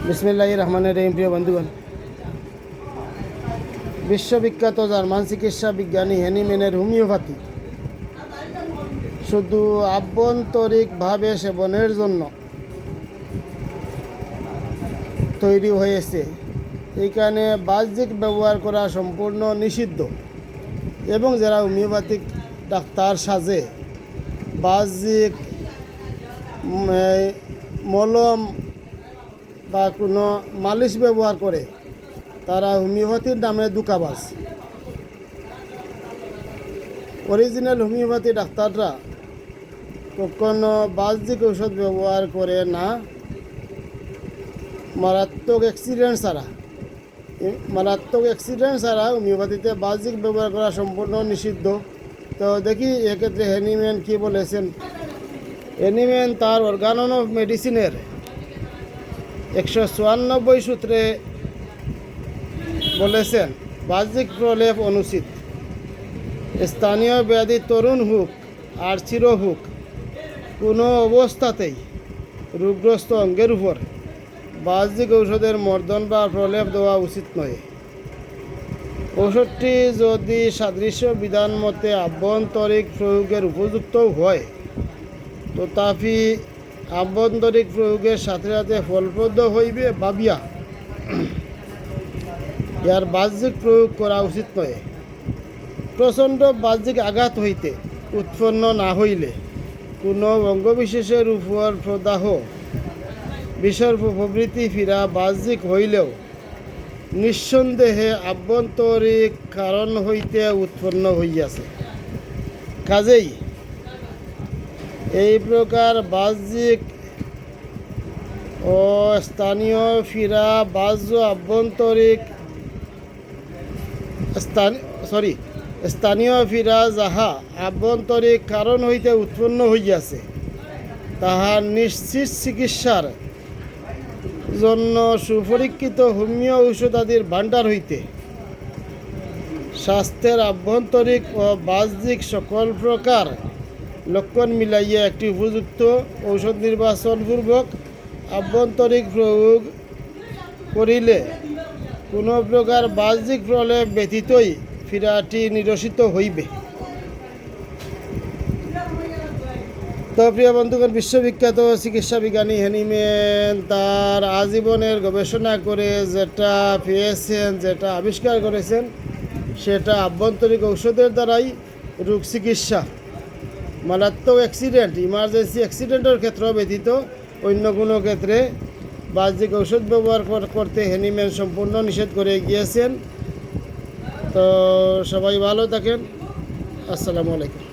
বিসমিল্লাহির রহমানির রহিম। প্রিয় বন্ধুগণ, বিশ্ববিখ্যাত জার্মান চিকিৎসা বিজ্ঞানী হেনিম্যানের হোমিওপ্যাথি শুধু আভ্যন্তরিকভাবে সেবনের জন্য তৈরি হয়েছে। এইখানে বাহ্যিক ব্যবহার করা সম্পূর্ণ নিষিদ্ধ এবং যারা হোমিওপ্যাথিক ডাক্তার সাজে বাহ্যিক মলম বা কোনো মালিশ ব্যবহার করে তারা হোমিওপ্যাথির নামে দুকাবাজ। অরিজিনাল হোমিওপ্যাথি ডাক্তাররা কখনো বাহ্যিক ঔষধ ব্যবহার করে না, মারাত্মক অ্যাক্সিডেন্ট ছাড়া হোমিওপ্যাথিতে বাহ্যিক ব্যবহার করা সম্পূর্ণ নিষিদ্ধ। তো দেখি এক্ষেত্রে হেনিম্যান কী বলেছেন। হেনিম্যান তার অর্গান অফ মেডিসিনের 194 সূত্রে বলেছেন, বাহ্যিক প্রলেপ অনুচিত। স্থানীয় ব্যাধি তরুণ হোক আর চির হোক, কোনো অবস্থাতেই রোগগ্রস্ত অঙ্গের উপর বাহ্যিক ঔষধের মর্দন বা প্রলেপ দেওয়া উচিত নয়। ঔষধটি যদি সাদৃশ্য বিধান মতে আভ্যন্তরিক প্রয়োগের উপযুক্ত হয়, তথাপি আভ্যন্তরিক প্রয়োগের সাথে সাথে ফলপ্রদ হইবে ভাবিয়া ইয়ার বাহ্যিক প্রয়োগ করা উচিত নয়। প্রচণ্ড বাহ্যিক আঘাত হইতে উৎপন্ন না হইলে কোনো অঙ্গবিশেষের উপর প্রদাহ বিসর্প প্রভৃতি ফিরা বাহ্যিক হইলেও নিঃসন্দেহে আভ্যন্তরিক কারণ হইতে উৎপন্ন হইয়াছে। কাজেই এই প্রকার বাহ্যিক ও স্থানীয় ফিরা বাহ্য আভ্যন্তরিক স্থানীয় ফিরা যাহা আভ্যন্তরিক কারণ হইতে উৎপন্ন হইয়াছে, তাহা নিশ্চিত চিকিৎসার জন্য সুপরীক্ষিত হোমিও ঔষধাদির ভাণ্ডার হইতে স্বাস্থ্যের আভ্যন্তরিক ও বাহ্যিক সকল প্রকার লক্ষণ মিলাইয়া একটি উপযুক্ত ঔষধ নির্বাচনপূর্বক আভ্যন্তরিক প্রয়োগ করিলে কোনো প্রকার বাহ্যিক প্রলেপ ব্যতীতই ফিরাটি নিরসিত হইবে। তো প্রিয় বন্ধুগণ, বিশ্ববিখ্যাত চিকিৎসা বিজ্ঞানী হেনিম্যান তার আজীবনের গবেষণা করে যেটা পেয়েছেন, যেটা আবিষ্কার করেছেন, সেটা আভ্যন্তরিক ঔষধের দ্বারাই রোগ চিকিৎসা। মারাত্মক অ্যাক্সিডেন্ট, ইমার্জেন্সি অ্যাক্সিডেন্টের ক্ষেত্র ব্যতীত অন্য কোনো ক্ষেত্রে বাহ্যিক ঔষধ ব্যবহার করতে হেনিম্যান সম্পূর্ণ নিষেধ করে গিয়েছেন। তো সবাই ভালো থাকেন। আসসালামু আলাইকুম।